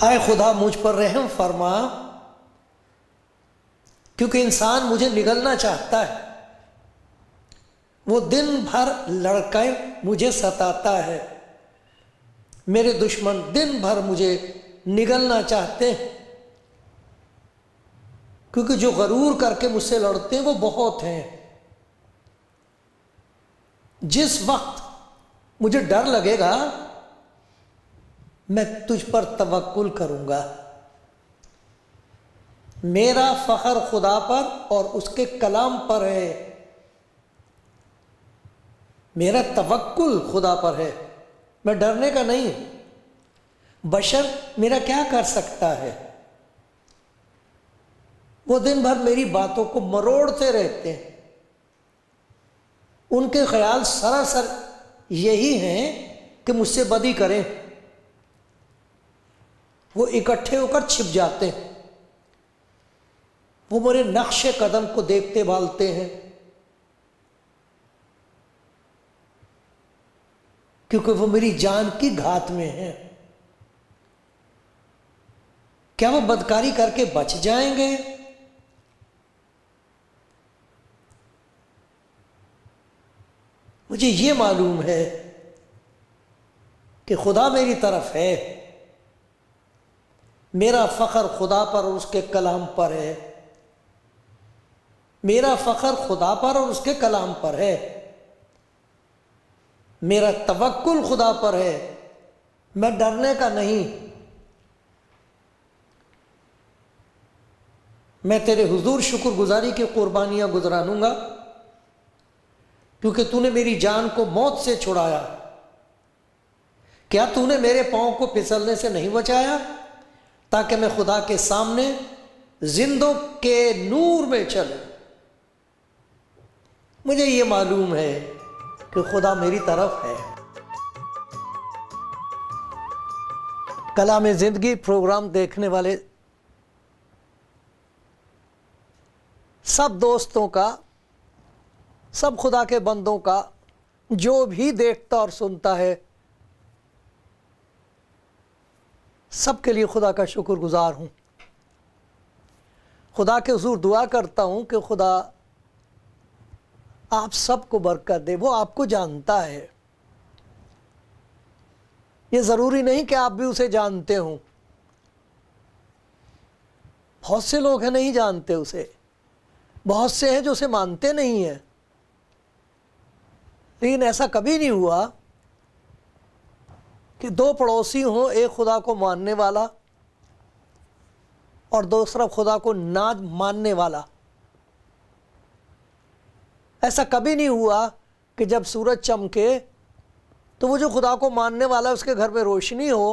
اے خدا مجھ پر رحم فرما، کیونکہ انسان مجھے نگلنا چاہتا ہے، وہ دن بھر لڑکے مجھے ستاتا ہے، میرے دشمن دن بھر مجھے نگلنا چاہتے ہیں، کیونکہ جو غرور کر کے مجھ سے لڑتے ہیں وہ بہت ہیں۔ جس وقت مجھے ڈر لگے گا میں تجھ پر توکل کروں گا۔ میرا فخر خدا پر اور اس کے کلام پر ہے، میرا توکل خدا پر ہے، میں ڈرنے کا نہیں۔ بشر میرا کیا کر سکتا ہے؟ وہ دن بھر میری باتوں کو مروڑتے رہتے ہیں، ان کے خیال سراسر یہی ہیں کہ مجھ سے بدی کریں، وہ اکٹھے ہو کر چھپ جاتے ہیں، وہ میرے نقش قدم کو دیکھتے بھالتے ہیں، کیونکہ وہ میری جان کی گھات میں ہیں۔ کیا وہ بدکاری کر کے بچ جائیں گے؟ مجھے یہ معلوم ہے کہ خدا میری طرف ہے، میرا فخر خدا پر اور اس کے کلام پر ہے، میرا فخر خدا پر اور اس کے کلام پر ہے، میرا توکل خدا پر ہے، میں ڈرنے کا نہیں۔ میں تیرے حضور شکر گزاری کی قربانیاں گزرانوں گا، کیونکہ تو نے میری جان کو موت سے چھڑایا۔ کیا تو نے میرے پاؤں کو پھسلنے سے نہیں بچایا، تاکہ میں خدا کے سامنے زندوں کے نور میں چلوں؟ مجھے یہ معلوم ہے کہ خدا میری طرف ہے۔ کلام زندگی پروگرام دیکھنے والے سب دوستوں کا، سب خدا کے بندوں کا، جو بھی دیکھتا اور سنتا ہے، سب کے لیے خدا کا شکر گزار ہوں۔ خدا کے حضور دعا کرتا ہوں کہ خدا آپ سب کو برکت دے۔ وہ آپ کو جانتا ہے، یہ ضروری نہیں کہ آپ بھی اسے جانتے ہوں۔ بہت سے لوگ ہیں نہیں جانتے اسے، بہت سے ہیں جو اسے مانتے نہیں ہیں، لیکن ایسا کبھی نہیں ہوا کہ دو پڑوسی ہوں، ایک خدا کو ماننے والا اور دوسرا خدا کو نہ ماننے والا۔ ایسا کبھی نہیں ہوا کہ جب سورج چمکے تو وہ جو خدا کو ماننے والا ہے اس کے گھر میں روشنی ہو،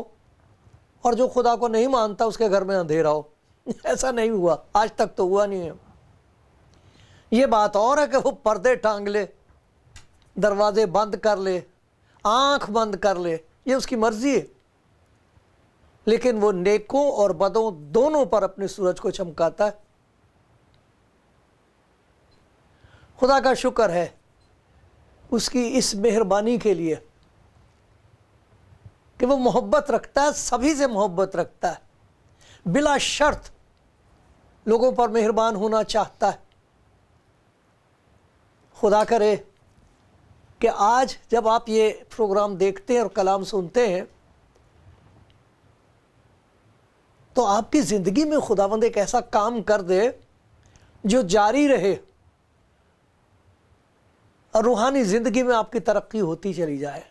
اور جو خدا کو نہیں مانتا اس کے گھر میں اندھیرا ہو۔ ایسا نہیں ہوا، آج تک تو ہوا نہیں ہے۔ یہ بات اور ہے کہ وہ پردے ٹانگ لے، دروازے بند کر لے، آنکھ بند کر لے، یہ اس کی مرضی ہے، لیکن وہ نیکوں اور بدوں دونوں پر اپنے سورج کو چمکاتا ہے۔ خدا کا شکر ہے اس کی اس مہربانی کے لیے کہ وہ محبت رکھتا ہے، سبھی سے محبت رکھتا ہے، بلا شرط لوگوں پر مہربان ہونا چاہتا ہے۔ خدا کرے کہ آج جب آپ یہ پروگرام دیکھتے ہیں اور کلام سنتے ہیں تو آپ کی زندگی میں خداوند ایک ایسا کام کر دے جو جاری رہے اور روحانی زندگی میں آپ کی ترقی ہوتی چلی جائے۔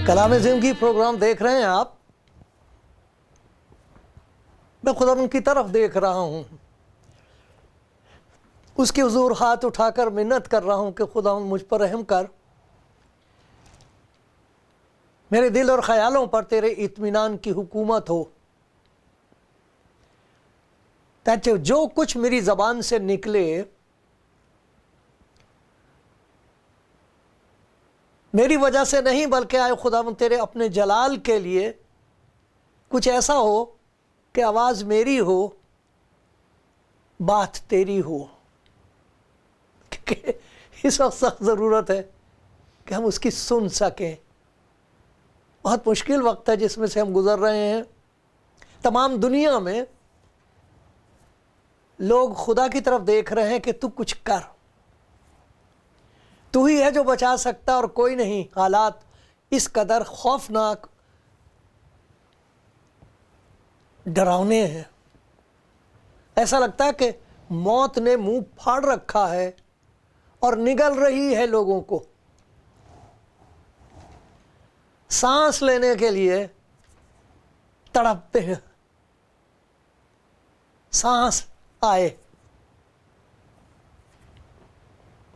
کلام زندگی پروگرام دیکھ رہے ہیں آپ؟ میں خدا ان کی طرف دیکھ رہا ہوں، اس کے حضور ہاتھ اٹھا کر منت کر رہا ہوں کہ خدا مجھ پر رحم کر، میرے دل اور خیالوں پر تیرے اطمینان کی حکومت ہو، تاکہ جو کچھ میری زبان سے نکلے میری وجہ سے نہیں، بلکہ آئے خدا تیرے اپنے جلال کے لیے کچھ ایسا ہو کہ آواز میری ہو، بات تیری ہو، کہ اس وقت سخت ضرورت ہے کہ ہم اس کی سن سکیں۔ بہت مشکل وقت ہے جس میں سے ہم گزر رہے ہیں۔ تمام دنیا میں لوگ خدا کی طرف دیکھ رہے ہیں کہ تو کچھ کر، تو ہی ہے جو بچا سکتا اور کوئی نہیں۔ حالات اس قدر خوفناک، ڈراؤنے ہیں، ایسا لگتا ہے کہ موت نے منہ پھاڑ رکھا ہے اور نگل رہی ہے لوگوں کو۔ سانس لینے کے لیے تڑپتے ہیں، سانس آئے۔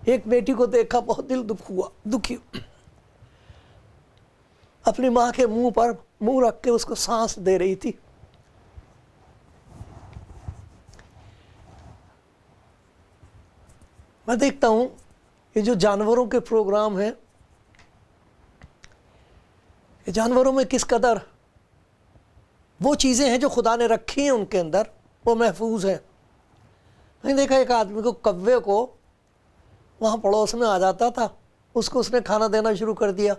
ایک بیٹی کو دیکھا، بہت دل دکھی، اپنی ماں کے منہ پر منہ رکھ کے اس کو سانس دے رہی تھی۔ میں دیکھتا ہوں یہ جو جانوروں کے پروگرام ہیں، یہ جانوروں میں کس قدر وہ چیزیں ہیں جو خدا نے رکھی ہیں ان کے اندر، وہ محفوظ ہیں۔ میں نے دیکھا ایک آدمی کو، کوے کو وہاں پڑوس میں آ جاتا تھا، اس کو اس نے کھانا دینا شروع کر دیا،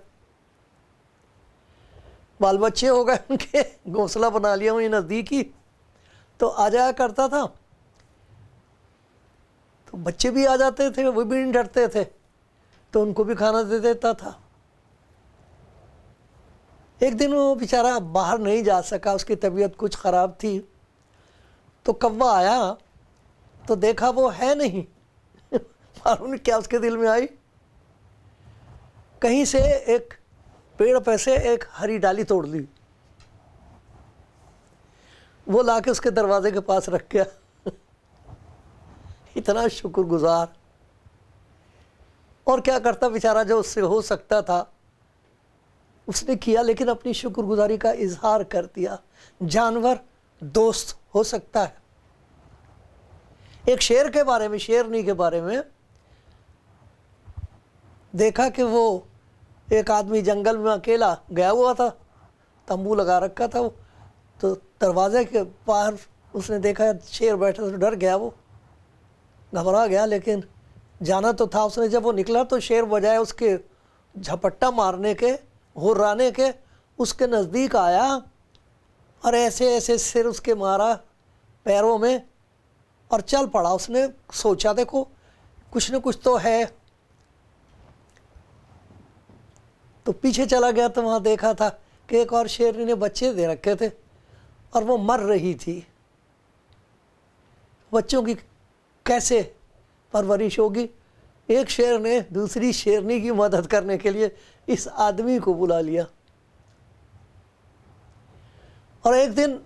بال بچے ہو گئے ان کے، گھونسلہ بنا لیا وہیں نزدیک ہی، تو آ جایا کرتا تھا، تو بچے بھی آ جاتے تھے، وہ بھی نہیں ڈرتے تھے، تو ان کو بھی کھانا دے دیتا تھا۔ ایک دن وہ بیچارہ باہر نہیں جا سکا، اس کی طبیعت کچھ خراب تھی، تو کوا آیا تو دیکھا وہ ہے نہیں، معلوم نہیں کیا اس کے دل میں آئی، کہیں سے ایک پیڑ پہ سے ایک ہری ڈالی توڑ لی، وہ لا کے اس کے دروازے کے پاس رکھ گیا۔ اتنا شکر گزار، اور کیا کرتا بیچارہ، جو اس سے ہو سکتا تھا اس نے کیا، لیکن اپنی شکر گزاری کا اظہار کر دیا۔ جانور دوست ہو سکتا ہے۔ ایک شیر کے بارے میں، شیرنی کے بارے میں دیکھا کہ وہ ایک آدمی جنگل میں اکیلا گیا ہوا تھا، تمبو لگا رکھا تھا وہ، تو دروازے کے باہر اس نے دیکھا شیر بیٹھا، تو ڈر گیا، وہ گھبرا گیا، لیکن جانا تو تھا۔ اس نے جب وہ نکلا تو شیر بجائے اس کے جھپٹا مارنے کے، غرانے کے، اس کے نزدیک آیا اور ایسے ایسے سر اس کے مارا پیروں میں اور چل پڑا۔ اس نے سوچا دیکھو کچھ نہ کچھ تو ہے، تو پیچھے چلا گیا تو وہاں دیکھا تھا کہ ایک اور شیرنی نے بچے دے رکھے تھے اور وہ مر رہی تھی۔ بچوں کی کیسے پرورش ہوگی؟ ایک شیر نے دوسری شیرنی کی مدد کرنے کے لیے اس آدمی کو بلا لیا، اور ایک دن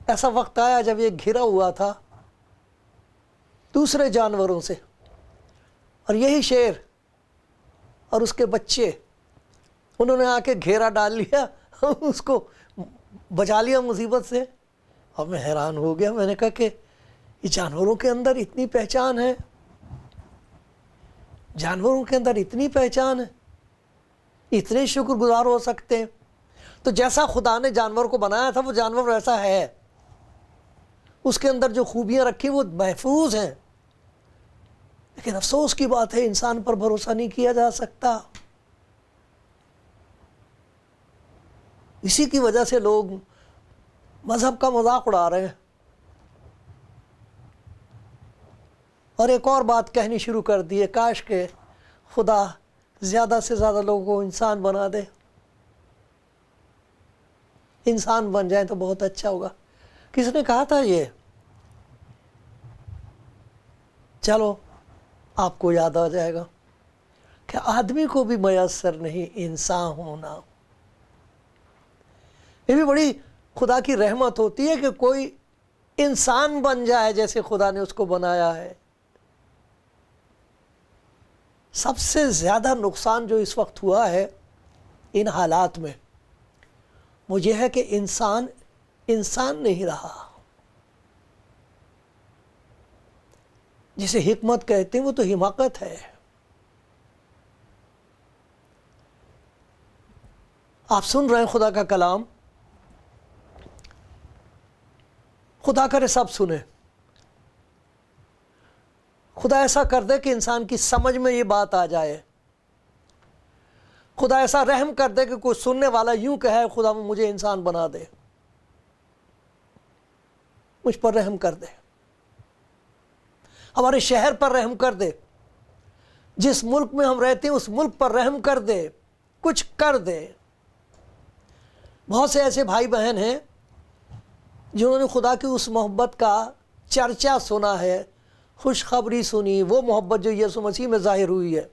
ایسا وقت آیا جب یہ گھرا ہوا تھا دوسرے جانوروں سے، اور یہی شیر اور اس کے بچے انہوں نے آ کے گھیرا ڈال لیا، اس کو بچا لیا مصیبت سے۔ اور میں حیران ہو گیا، میں نے کہا کہ یہ جانوروں کے اندر اتنی پہچان ہے، جانوروں کے اندر اتنی پہچان ہے، اتنے شکر گزار ہو سکتے ہیں۔ تو جیسا خدا نے جانور کو بنایا تھا وہ جانور ویسا ہے، اس کے اندر جو خوبیاں رکھی وہ محفوظ ہیں، لیکن افسوس کی بات ہے انسان پر بھروسہ نہیں کیا جا سکتا۔ اسی کی وجہ سے لوگ مذہب کا مذاق اڑا رہے ہیں، اور ایک اور بات کہنی شروع کر دی ہے، کاش کہ خدا زیادہ سے زیادہ لوگوں کو انسان بنا دے، انسان بن جائیں تو بہت اچھا ہوگا۔ کس نے کہا تھا یہ؟ چلو آپ کو یاد آ جائے گا کہ آدمی کو بھی میسر نہیں انسان ہونا، یہ بھی بڑی خدا کی رحمت ہوتی ہے کہ کوئی انسان بن جائے جیسے خدا نے اس کو بنایا ہے۔ سب سے زیادہ نقصان جو اس وقت ہوا ہے ان حالات میں وہ یہ ہے کہ انسان نہیں رہا۔ جسے حکمت کہتے ہیں وہ تو حماقت ہے۔ آپ سن رہے ہیں خدا کا کلام، خدا کرے سب سنیں، خدا ایسا کر دے کہ انسان کی سمجھ میں یہ بات آ جائے، خدا ایسا رحم کر دے کہ کوئی سننے والا یوں کہے خدا مجھے انسان بنا دے، مجھ پر رحم کر دے، ہمارے شہر پر رحم کر دے، جس ملک میں ہم رہتے ہیں اس ملک پر رحم کر دے، کچھ کر دے۔ بہت سے ایسے بھائی بہن ہیں جنہوں نے خدا کی اس محبت کا چرچا سنا ہے، خوشخبری سنی، وہ محبت جو یسوع مسیح میں ظاہر ہوئی ہے،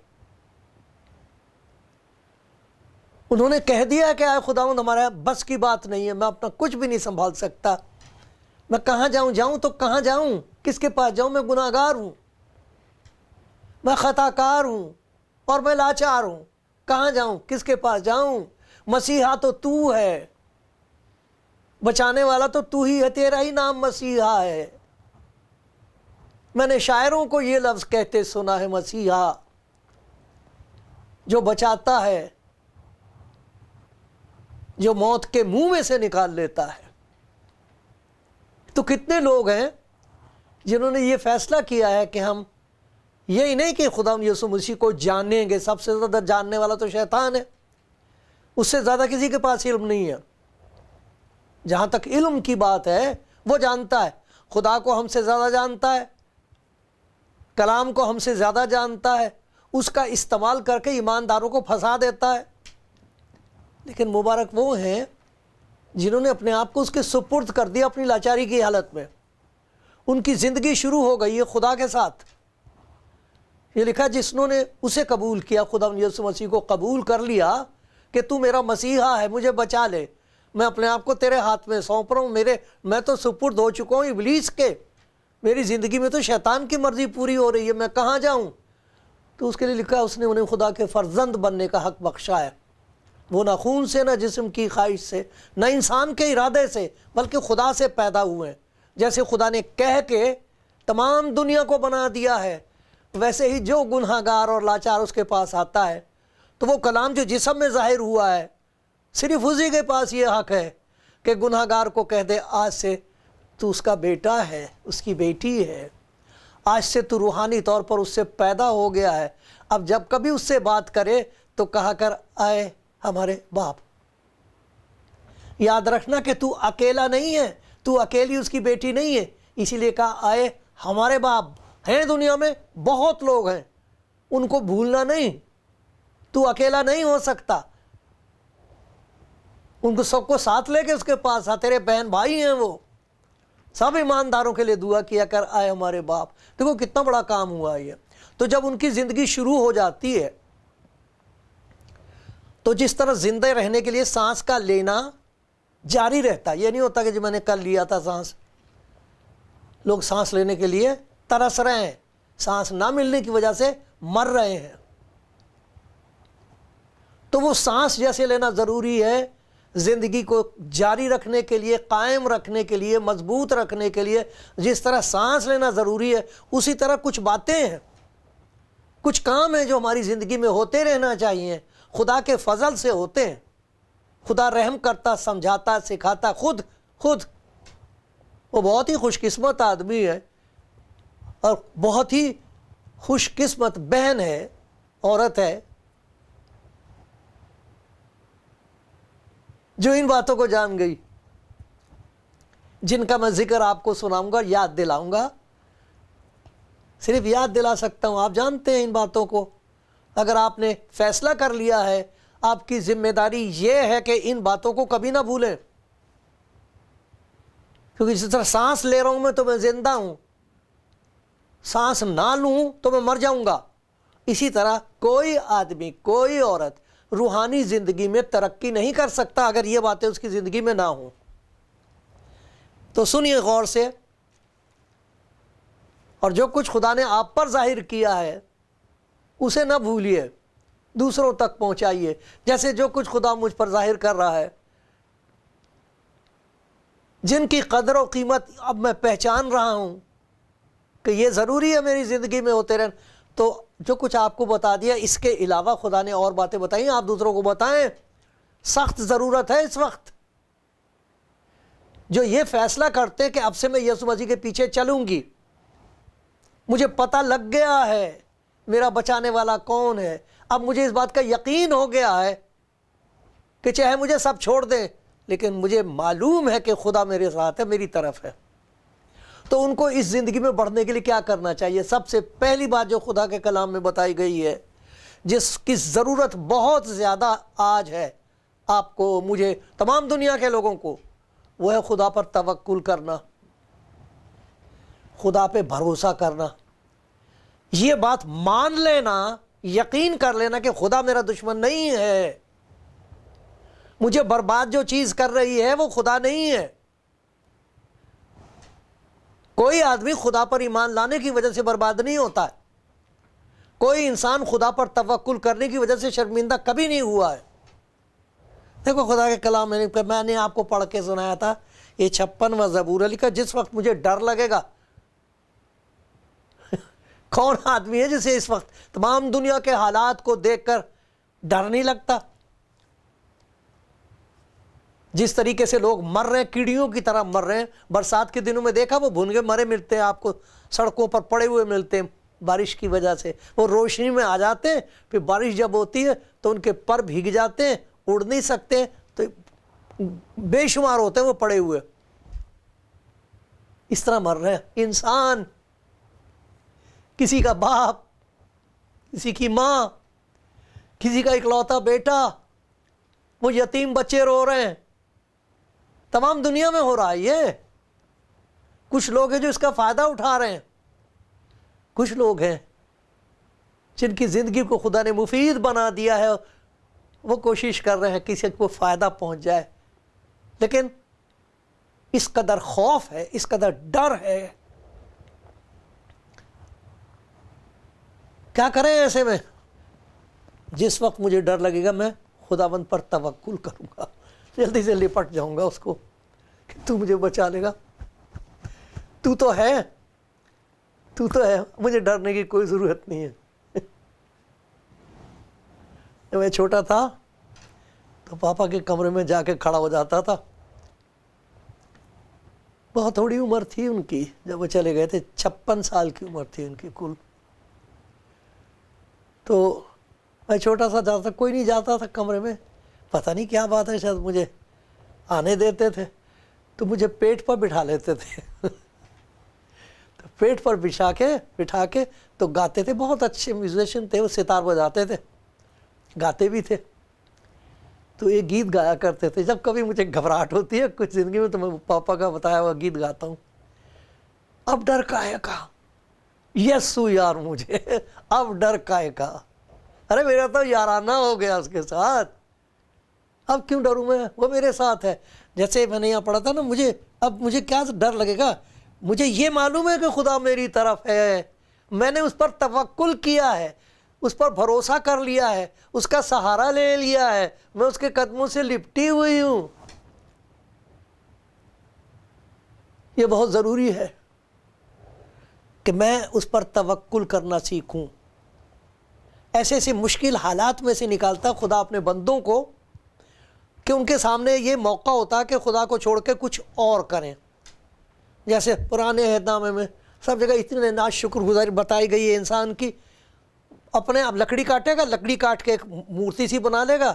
انہوں نے کہہ دیا کہ اے خداوند ہمارا بس کی بات نہیں ہے، میں اپنا کچھ بھی نہیں سنبھال سکتا، میں کہاں جاؤں تو کہاں جاؤں، کس کے پاس جاؤں، میں گناہ گار ہوں، میں خطا کار ہوں اور میں لاچار ہوں، کہاں جاؤں، کس کے پاس جاؤں؟ مسیحا تو تو ہے، بچانے والا تو تو ہی ہے، تیرا ہی نام مسیحا ہے۔ میں نے شاعروں کو یہ لفظ کہتے سنا ہے، مسیحا جو بچاتا ہے، جو موت کے منہ میں سے نکال لیتا ہے۔ تو کتنے لوگ ہیں جنہوں نے یہ فیصلہ کیا ہے کہ ہم یہی نہیں کہ خدا یسوع مسیح کو جانیں گے، سب سے زیادہ جاننے والا تو شیطان ہے، اس سے زیادہ کسی کے پاس علم نہیں ہے۔ جہاں تک علم کی بات ہے وہ جانتا ہے، خدا کو ہم سے زیادہ جانتا ہے، کلام کو ہم سے زیادہ جانتا ہے، اس کا استعمال کر کے ایمانداروں کو پھنسا دیتا ہے۔ لیکن مبارک وہ ہیں جنہوں نے اپنے آپ کو اس کے سپرد کر دیا اپنی لاچاری کی حالت میں، ان کی زندگی شروع ہو گئی ہے خدا کے ساتھ۔ یہ لکھا جنہوں نے اسے قبول کیا، خدا یسوع مسیح کو قبول کر لیا کہ تو میرا مسیحا ہے، مجھے بچا لے، میں اپنے آپ کو تیرے ہاتھ میں سونپ رہا ہوں، میں تو سپرد ہو چکا ہوں ابلیس کے، میری زندگی میں تو شیطان کی مرضی پوری ہو رہی ہے، میں کہاں جاؤں؟ تو اس کے لیے لکھا اس نے انہیں خدا کے فرزند بننے کا حق بخشا ہے۔ وہ نہ خون سے، نہ جسم کی خواہش سے، نہ انسان کے ارادے سے، بلکہ خدا سے پیدا ہوئے ہیں۔ جیسے خدا نے کہہ کے تمام دنیا کو بنا دیا ہے، ویسے ہی جو گناہ گار اور لاچار اس کے پاس آتا ہے تو وہ کلام جو جسم میں ظاہر ہوا ہے، صرف اسی کے پاس یہ حق ہے کہ گناہ گار کو کہہ دے آج سے تو اس کا بیٹا ہے، اس کی بیٹی ہے، آج سے تو روحانی طور پر اس سے پیدا ہو گیا ہے، اب جب کبھی اس سے بات کرے تو کہا کر آئے ہمارے باپ۔ یاد رکھنا کہ تو اکیلا نہیں ہے، تو اکیلی اس کی بیٹی نہیں ہے، اسی لیے کہا آئے ہمارے باپ۔ ہیں دنیا میں بہت لوگ ہیں، ان کو بھولنا نہیں، تو اکیلا نہیں ہو سکتا، ان کو سب کو ساتھ لے کے اس کے پاس آ، تیرے بہن بھائی ہیں، وہ سب ایمانداروں کے لیے دعا کیا کر آئے ہمارے باپ۔ دیکھو کتنا بڑا کام ہوا یہ۔ تو جب ان کی زندگی شروع ہو جاتی ہے تو جس طرح زندہ رہنے کے لیے سانس کا لینا جاری رہتا، یہ نہیں ہوتا کہ جو میں نے کل لیا تھا سانس، لوگ سانس لینے کے لیے ترس رہے ہیں، سانس نہ ملنے کی وجہ سے مر رہے ہیں۔ تو وہ سانس جیسے لینا ضروری ہے زندگی کو جاری رکھنے کے لیے، قائم رکھنے کے لیے، مضبوط رکھنے کے لیے، جس طرح سانس لینا ضروری ہے اسی طرح کچھ باتیں ہیں، کچھ کام ہیں جو ہماری زندگی میں ہوتے رہنا چاہیے، خدا کے فضل سے ہوتے ہیں۔ خدا رحم کرتا، سمجھاتا، سکھاتا، خود وہ بہت ہی خوش قسمت آدمی ہے اور بہت ہی خوش قسمت بہن ہے، عورت ہے جو ان باتوں کو جان گئی، جن کا میں ذکر آپ کو سناؤں گا، یاد دلاؤں گا، صرف یاد دلا سکتا ہوں، آپ جانتے ہیں ان باتوں کو۔ اگر آپ نے فیصلہ کر لیا ہے، آپ کی ذمہ داری یہ ہے کہ ان باتوں کو کبھی نہ بھولیں، کیونکہ جس طرح سانس لے رہا ہوں میں تو میں زندہ ہوں، سانس نہ لوں تو میں مر جاؤں گا۔ اسی طرح کوئی آدمی، کوئی عورت روحانی زندگی میں ترقی نہیں کر سکتا اگر یہ باتیں اس کی زندگی میں نہ ہوں۔ تو سنیے غور سے، اور جو کچھ خدا نے آپ پر ظاہر کیا ہے اسے نہ بھولیے، دوسروں تک پہنچائیے۔ جیسے جو کچھ خدا مجھ پر ظاہر کر رہا ہے، جن کی قدر و قیمت اب میں پہچان رہا ہوں کہ یہ ضروری ہے میری زندگی میں ہوتے رہنا، تو جو کچھ آپ کو بتا دیا، اس کے علاوہ خدا نے اور باتیں بتائیں، آپ دوسروں کو بتائیں۔ سخت ضرورت ہے اس وقت جو یہ فیصلہ کرتے کہ اب سے میں یسوع مسیح کے پیچھے چلوں گی، مجھے پتہ لگ گیا ہے میرا بچانے والا کون ہے، اب مجھے اس بات کا یقین ہو گیا ہے کہ چاہے مجھے سب چھوڑ دیں لیکن مجھے معلوم ہے کہ خدا میرے ساتھ ہے، میری طرف ہے۔ تو ان کو اس زندگی میں بڑھنے کے لیے کیا کرنا چاہیے؟ سب سے پہلی بات جو خدا کے کلام میں بتائی گئی ہے، جس کی ضرورت بہت زیادہ آج ہے آپ کو، مجھے، تمام دنیا کے لوگوں کو، وہ ہے خدا پر توکل کرنا، خدا پہ بھروسہ کرنا۔ یہ بات مان لینا، یقین کر لینا کہ خدا میرا دشمن نہیں ہے، مجھے برباد جو چیز کر رہی ہے وہ خدا نہیں ہے۔ کوئی آدمی خدا پر ایمان لانے کی وجہ سے برباد نہیں ہوتا ہے، کوئی انسان خدا پر توکل کرنے کی وجہ سے شرمندہ کبھی نہیں ہوا ہے۔ دیکھو خدا کے کلام میں نے آپ کو پڑھ کے سنایا تھا، یہ 56واں زبور لکھا، جس وقت مجھے ڈر لگے گا، کون آدمی ہے جسے اس وقت تمام دنیا کے حالات کو دیکھ کر ڈر نہیں لگتا؟ جس طریقے سے لوگ مر رہے ہیں، کیڑیوں کی طرح مر رہے ہیں، برسات کے دنوں میں دیکھا وہ بھنگے مرے ملتے ہیں آپ کو، سڑکوں پر پڑے ہوئے ملتے ہیں بارش کی وجہ سے، وہ روشنی میں آ جاتے ہیں، پھر بارش جب ہوتی ہے تو ان کے پر بھیگ جاتے ہیں، اڑ نہیں سکتے، تو بے شمار ہوتے ہیں وہ پڑے ہوئے، اس طرح مر رہے ہیں انسان۔ کسی کا باپ، کسی کی ماں، کسی کا اکلوتا بیٹا، وہ یتیم بچے رو رہے ہیں، تمام دنیا میں ہو رہا ہے یہ۔ کچھ لوگ ہیں جو اس کا فائدہ اٹھا رہے ہیں، کچھ لوگ ہیں جن کی زندگی کو خدا نے مفید بنا دیا ہے، وہ کوشش کر رہے ہیں کسی کو فائدہ پہنچ جائے، لیکن اس قدر خوف ہے، اس قدر ڈر ہے، کیا کریں ایسے میں؟ جس وقت مجھے ڈر لگے گا میں خداوند پر توکل کروں گا، جلدی سے لپٹ جاؤں گا اس کو کہ تو مجھے بچا لے گا، تو تو ہے، تو تو ہے، مجھے ڈرنے کی کوئی ضرورت نہیں ہے۔ جب میں چھوٹا تھا تو پاپا کے کمرے میں جا کے کھڑا ہو جاتا تھا، بہت تھوڑی عمر تھی ان کی جب وہ چلے گئے تھے، 56 سال کی عمر تھی ان کی کل۔ تو میں چھوٹا سا جاتا تھا، کوئی نہیں جاتا تھا کمرے میں، پتہ نہیں کیا بات ہے، شاید مجھے آنے دیتے تھے، تو مجھے پیٹ پر بٹھا لیتے تھے تو پیٹ پر بٹھا کے تو گاتے تھے، بہت اچھے میوزیشین تھے وہ، ستار بجاتے تھے، گاتے بھی تھے، تو ایک گیت گایا کرتے تھے۔ جب کبھی مجھے گھبراہٹ ہوتی ہے کچھ زندگی میں تو میں پاپا کا بتایا ہوا گیت گاتا ہوں، اب ڈر کاہے کا، یسو یار مجھے اب ڈر کاہے کا، ارے میرا تو یارانہ ہو گیا اس کے ساتھ، اب کیوں ڈروں میں، وہ میرے ساتھ ہے۔ جیسے میں نے یہاں پڑھا تھا نا، اب مجھے کیا ڈر لگے گا، مجھے یہ معلوم ہے کہ خدا میری طرف ہے، میں نے اس پر توکل کیا ہے، اس پر بھروسہ کر لیا ہے، اس کا سہارا لے لیا ہے، میں اس کے قدموں سے لپٹی ہوئی ہوں۔ یہ بہت ضروری ہے کہ میں اس پر توکل کرنا سیکھوں۔ ایسے ایسے مشکل حالات میں سے نکالتا خدا اپنے بندوں کو کہ ان کے سامنے یہ موقع ہوتا کہ خدا کو چھوڑ کے کچھ اور کریں۔ جیسے پرانے عہد نامے میں سب جگہ اتنے ناشکر گزاری بتائی گئی ہے انسان کی، اپنے اب لکڑی کاٹے گا، لکڑی کاٹ کے ایک مورتی سی بنا لے گا،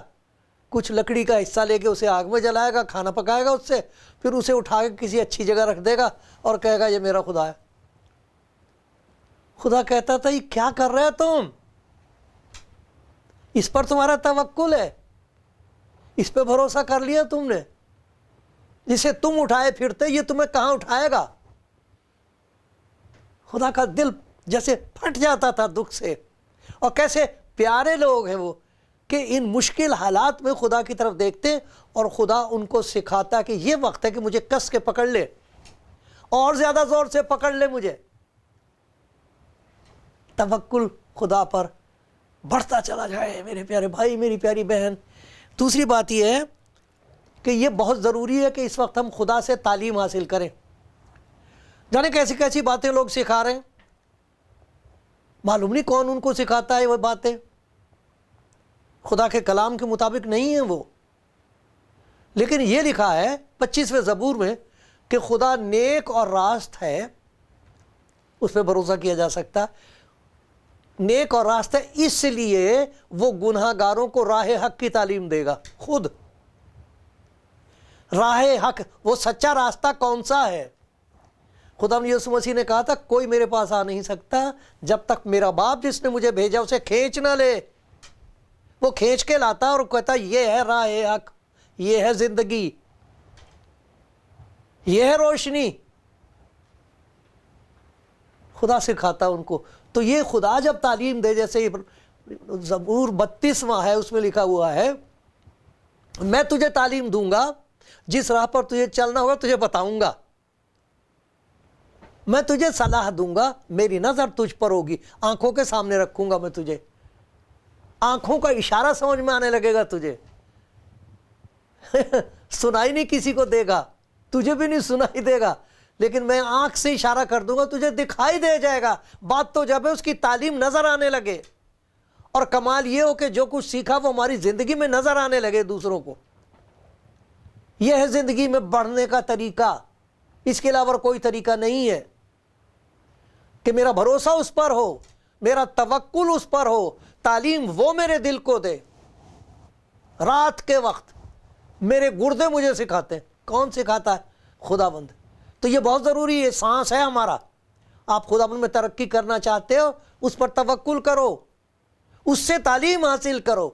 کچھ لکڑی کا حصہ لے کے اسے آگ میں جلائے گا، کھانا پکائے گا اس سے، پھر اسے اٹھا کے کسی اچھی جگہ رکھ دے گا اور کہے گا یہ میرا خدا ہے۔ خدا کہتا تھا یہ کیا کر رہے تم، اس پر تمہارا توکل ہے، اس پہ بھروسہ کر لیا تم نے، جسے تم اٹھائے پھرتے یہ تمہیں کہاں اٹھائے گا۔ خدا کا دل جیسے پھٹ جاتا تھا دکھ سے، اور کیسے پیارے لوگ ہیں وہ، کہ ان مشکل حالات میں خدا کی طرف دیکھتے ہیں اور خدا ان کو سکھاتا ہے کہ یہ وقت ہے کہ مجھے کس کے پکڑ لے، اور زیادہ زور سے پکڑ لے مجھے۔ توکل خدا پر بڑھتا چلا جائے میرے پیارے بھائی، میری پیاری بہن۔ دوسری بات یہ ہے کہ یہ بہت ضروری ہے کہ اس وقت ہم خدا سے تعلیم حاصل کریں۔ جانے کیسی کیسی باتیں لوگ سکھا رہے ہیں، معلوم نہیں کون ان کو سکھاتا ہے وہ باتیں، خدا کے کلام کے مطابق نہیں ہیں وہ۔ لیکن یہ لکھا ہے 25ویں زبور میں کہ خدا نیک اور راست ہے، اس پہ بھروسہ کیا جا سکتا۔ نیک اور راست ہے اس لیے وہ گناہ گاروں کو راہ حق کی تعلیم دے گا۔ خود راہ حق، وہ سچا راستہ کون سا ہے؟ خدا یسوع مسیح نے کہا تھا کوئی میرے پاس آ نہیں سکتا جب تک میرا باپ جس نے مجھے بھیجا اسے کھینچ نہ لے۔ وہ کھینچ کے لاتا اور کہتا یہ ہے راہ حق، یہ ہے زندگی، یہ ہے روشنی۔ خدا سکھاتا ان کو۔ تو یہ خدا جب تعلیم دے، جیسے زبور 32واں ہے اس میں لکھا ہوا ہے، میں تجھے تعلیم دوں گا، جس راہ پر تجھے چلنا ہوگا تجھے بتاؤں گا، میں تجھے صلاح دوں گا، میری نظر تجھ پر ہوگی، آنکھوں کے سامنے رکھوں گا میں تجھے، آنکھوں کا اشارہ سمجھ میں آنے لگے گا تجھے۔ سنائی نہیں کسی کو دے گا، تجھے بھی نہیں سنائی دے گا، لیکن میں آنکھ سے اشارہ کر دوں گا، تجھے دکھائی دے جائے گا۔ بات تو جب ہے اس کی تعلیم نظر آنے لگے، اور کمال یہ ہو کہ جو کچھ سیکھا وہ ہماری زندگی میں نظر آنے لگے دوسروں کو۔ یہ ہے زندگی میں بڑھنے کا طریقہ، اس کے علاوہ کوئی طریقہ نہیں ہے کہ میرا بھروسہ اس پر ہو، میرا توکل اس پر ہو، تعلیم وہ میرے دل کو دے۔ رات کے وقت میرے گردے مجھے سکھاتے ہیں۔ کون سکھاتا ہے؟ خداوند۔ تو یہ بہت ضروری ہے، سانس ہے ہمارا۔ آپ خداوند میں ترقی کرنا چاہتے ہو، اس پر توکل کرو، اس سے تعلیم حاصل کرو۔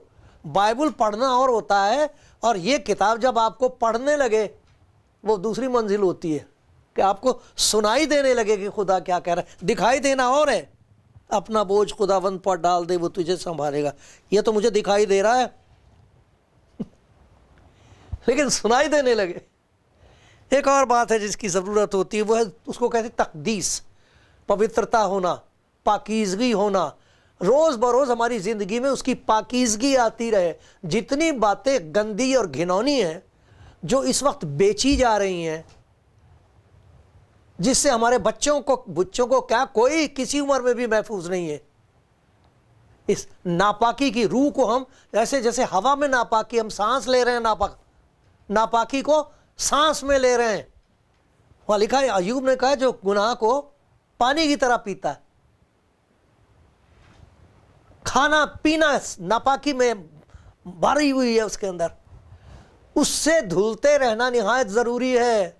بائبل پڑھنا اور ہوتا ہے، اور یہ کتاب جب آپ کو پڑھنے لگے وہ دوسری منزل ہوتی ہے کہ آپ کو سنائی دینے لگے کہ خدا کیا کہہ رہا ہے۔ دکھائی دینا اور ہے، اپنا بوجھ خداوند پر ڈال دے، وہ تجھے سنبھالے گا۔ یہ تو مجھے دکھائی دے رہا ہے لیکن سنائی دینے لگے۔ ایک اور بات ہے جس کی ضرورت ہوتی ہے، وہ ہے اس کو کہتے ہیں تقدیس، پوترتا ہونا، پاکیزگی ہونا۔ روز بروز ہماری زندگی میں اس کی پاکیزگی آتی رہے۔ جتنی باتیں گندی اور گھنونی ہیں جو اس وقت بیچی جا رہی ہیں، جس سے ہمارے بچوں کو کیا کوئی کسی عمر میں بھی محفوظ نہیں ہے۔ اس ناپاکی کی روح کو ہم جیسے ہوا میں ناپاکی، ہم سانس لے رہے ہیں، ناپاکی کو سانس میں لے رہے ہیں۔ وہاں لکھا ہے، ایوب نے کہا جو گناہ کو پانی کی طرح پیتا ہے، کھانا پینا ناپاکی میں بھری ہوئی ہے اس کے اندر، اس سے دھلتے رہنا نہایت ضروری ہے۔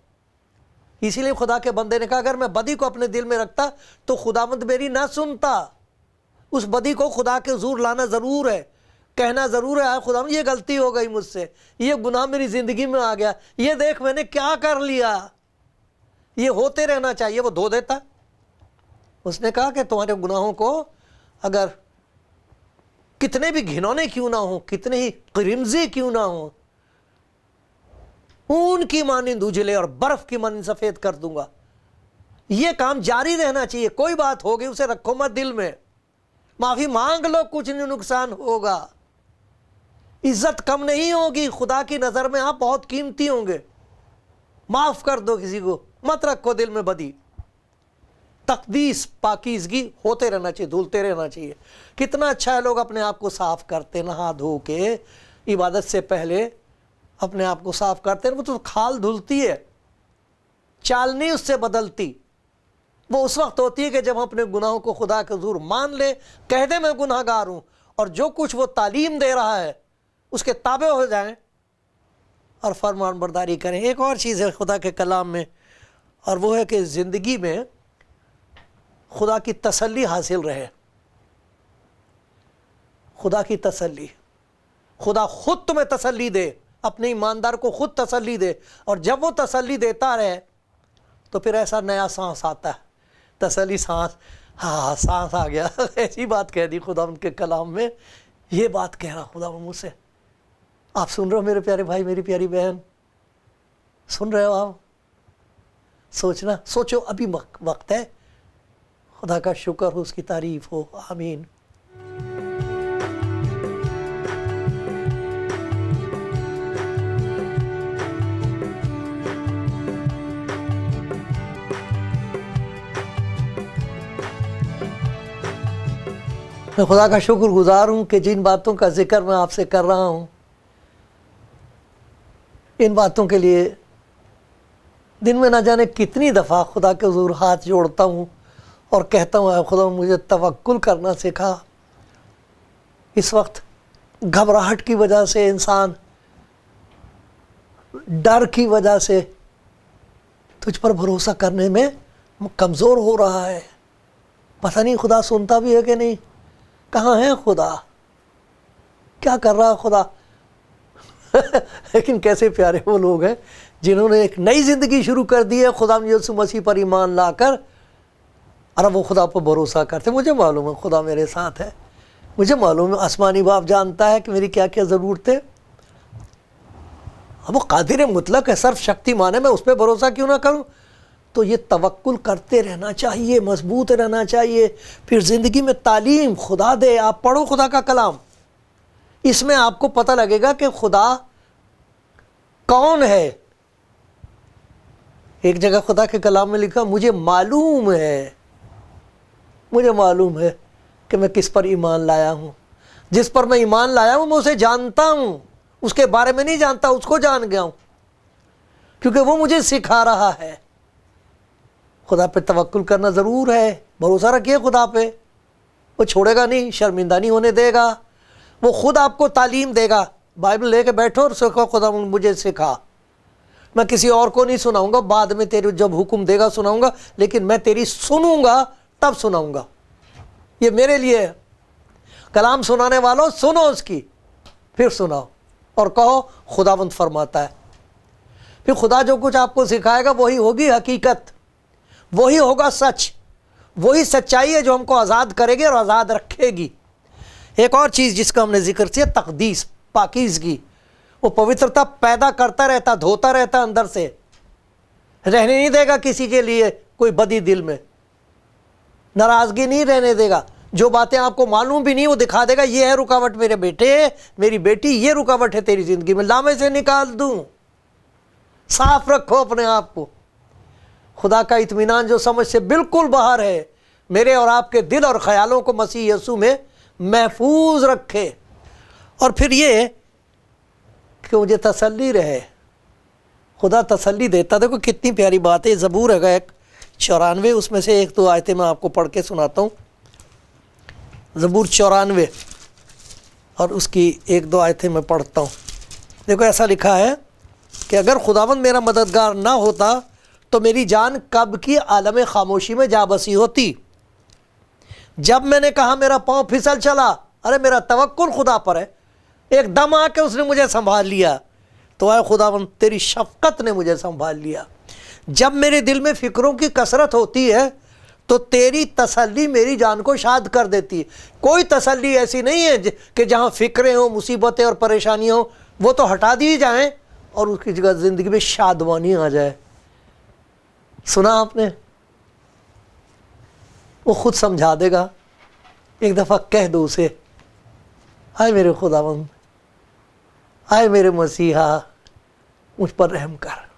اسی لیے خدا کے بندے نے کہا اگر میں بدی کو اپنے دل میں رکھتا تو خداوند میری نہ سنتا۔ اس بدی کو خدا کے حضور لانا ضرور ہے، کہنا ضرور ہے، خداوند یہ غلطی ہو گئی مجھ سے، یہ گناہ میری زندگی میں آ گیا، یہ دیکھ میں نے کیا کر لیا۔ یہ ہوتے رہنا چاہیے۔ وہ دھو دیتا۔ اس نے کہا کہ تمہارے گناہوں کو اگر کتنے بھی گھنونے کیوں نہ ہوں، کتنے ہی قرمزی کیوں نہ ہوں، اون کی مانند اجلے اور برف کی مانند سفید کر دوں گا۔ یہ کام جاری رہنا چاہیے۔ کوئی بات ہوگی اسے رکھو مت دل میں، معافی مانگ لو، کچھ نہیں نقصان ہوگا، عزت کم نہیں ہوگی، خدا کی نظر میں آپ بہت قیمتی ہوں گے۔ معاف کر دو کسی کو، مت رکھو دل میں بدی۔ تقدیس، پاکیزگی ہوتے رہنا چاہیے، دھلتے رہنا چاہیے۔ کتنا اچھا ہے لوگ اپنے آپ کو صاف کرتے، نہا دھو کے عبادت سے پہلے اپنے آپ کو صاف کرتے ہیں۔ وہ تو کھال دھلتی ہے، چال نہیں اس سے بدلتی۔ وہ اس وقت ہوتی ہے کہ جب ہم اپنے گناہوں کو خدا کے حضور مان لیں، کہہ دیں میں گناہ گار ہوں، اور جو کچھ وہ تعلیم دے رہا ہے اس کے تابع ہو جائیں اور فرمان برداری کریں۔ ایک اور چیز ہے خدا کے کلام میں، اور وہ ہے کہ زندگی میں خدا کی تسلی حاصل رہے۔ خدا کی تسلی، خدا خود تمہیں تسلی دے، اپنے ایماندار کو خود تسلی دے، اور جب وہ تسلی دیتا رہے تو پھر ایسا نیا سانس آتا ہے۔ تسلی سانس، ہاں سانس آ گیا، ایسی بات کہہ دی خدا ان کے کلام میں یہ بات کہہ رہا خدا مجھ سے. آپ سن رہے ہو میرے پیارے بھائی، میری پیاری بہن، سن رہے ہو آپ؟ سوچنا، سوچو، ابھی وقت ہے. خدا کا شکر ہو، اس کی تعریف ہو. آمین. میں خدا کا شکر گزار ہوں کہ جن باتوں کا ذکر میں آپ سے کر رہا ہوں، ان باتوں کے لیے دن میں نہ جانے کتنی دفعہ خدا کے حضور ہاتھ جوڑتا ہوں اور کہتا ہوں اے خدا مجھے توکل کرنا سکھا. اس وقت گھبراہٹ کی وجہ سے انسان ڈر کی وجہ سے تجھ پر بھروسہ کرنے میں کمزور ہو رہا ہے. پتہ نہیں خدا سنتا بھی ہے کہ نہیں. کہاں ہے خدا؟ کیا کر رہا خدا؟ لیکن کیسے پیارے وہ لوگ ہیں جنہوں نے ایک نئی زندگی شروع کر دی ہے خدا یسوع مسیح پر ایمان لا کر، اور اب وہ خدا پر بھروسہ کرتے. مجھے معلوم ہے خدا میرے ساتھ ہے، مجھے معلوم ہے آسمانی باپ جانتا ہے کہ میری کیا کیا ضرورت ہے. اب وہ قادر مطلق ہے، صرف شکتیمان ہے، میں اس پہ بھروسہ کیوں نہ کروں؟ تو یہ توکل کرتے رہنا چاہیے، مضبوط رہنا چاہیے. پھر زندگی میں تعلیم خدا دے. آپ پڑھو خدا کا کلام، اس میں آپ کو پتہ لگے گا کہ خدا کون ہے. ایک جگہ خدا کے کلام میں لکھا مجھے معلوم ہے کہ میں کس پر ایمان لایا ہوں. جس پر میں ایمان لایا ہوں میں اسے جانتا ہوں. اس کے بارے میں نہیں جانتا، اس کو جان گیا ہوں، کیونکہ وہ مجھے سکھا رہا ہے. خدا پہ توکل کرنا ضرور ہے. بھروسہ رکھیے خدا پہ، وہ چھوڑے گا نہیں، شرمندہ نہیں ہونے دے گا. وہ خود آپ کو تعلیم دے گا. بائبل لے کے بیٹھو اور سکھو خدا مجھے سکھا. میں کسی اور کو نہیں سناؤں گا، بعد میں تیرے جب حکم دے گا سناؤں گا، لیکن میں تیری سنوں گا تب سناؤں گا. یہ میرے لیے ہے. کلام سنانے والوں سنو اس کی، پھر سناؤ اور کہو خداوند فرماتا ہے. پھر خدا جو کچھ آپ کو سکھائے گا وہی ہوگی حقیقت، وہی ہوگا سچ، وہی سچائی ہے جو ہم کو آزاد کرے گی اور آزاد رکھے گی. ایک اور چیز جس کا ہم نے ذکر کیا، تقدیس، پاکیزگی. وہ پوترتا پیدا کرتا رہتا، دھوتا رہتا اندر سے، رہنے نہیں دے گا کسی کے لیے کوئی بدی دل میں، ناراضگی نہیں رہنے دے گا. جو باتیں آپ کو معلوم بھی نہیں وہ دکھا دے گا. یہ ہے رکاوٹ میرے بیٹے، میری بیٹی، یہ رکاوٹ ہے تیری زندگی میں، لا میں سے نکال دوں. صاف رکھو اپنے آپ کو. خدا کا اطمینان جو سمجھ سے بالکل باہر ہے میرے اور آپ کے دل اور خیالوں کو مسیح یسوع میں محفوظ رکھے. اور پھر یہ کہ مجھے تسلی رہے. خدا تسلی دیتا. دیکھو کتنی پیاری بات ہے. زبور ہے ایک 94، اس میں سے ایک دو آیتیں میں آپ کو پڑھ کے سناتا ہوں. زبور 94 اور اس کی ایک دو آیتیں میں پڑھتا ہوں. دیکھو ایسا لکھا ہے کہ اگر خداوند میرا مددگار نہ ہوتا تو میری جان کب کی عالم خاموشی میں جا بسی ہوتی. جب میں نے کہا میرا پاؤں پھسل چلا، ارے میرا توکل خدا پر ہے، ایک دم آ کے اس نے مجھے سنبھال لیا. تو اے خداوند تیری شفقت نے مجھے سنبھال لیا. جب میرے دل میں فکروں کی کثرت ہوتی ہے تو تیری تسلی میری جان کو شاد کر دیتی ہے. کوئی تسلی ایسی نہیں ہے کہ جہاں فکریں ہوں، مصیبتیں اور پریشانیاں ہوں وہ تو ہٹا دی جائیں اور اس کی جگہ زندگی میں شادمانی آ جائے. سنا آپ نے؟ وہ خود سمجھا دے گا. ایک دفعہ کہہ دو اسے، آئے میرے خداوند، آئے میرے مسیحا، مجھ پر رحم کر.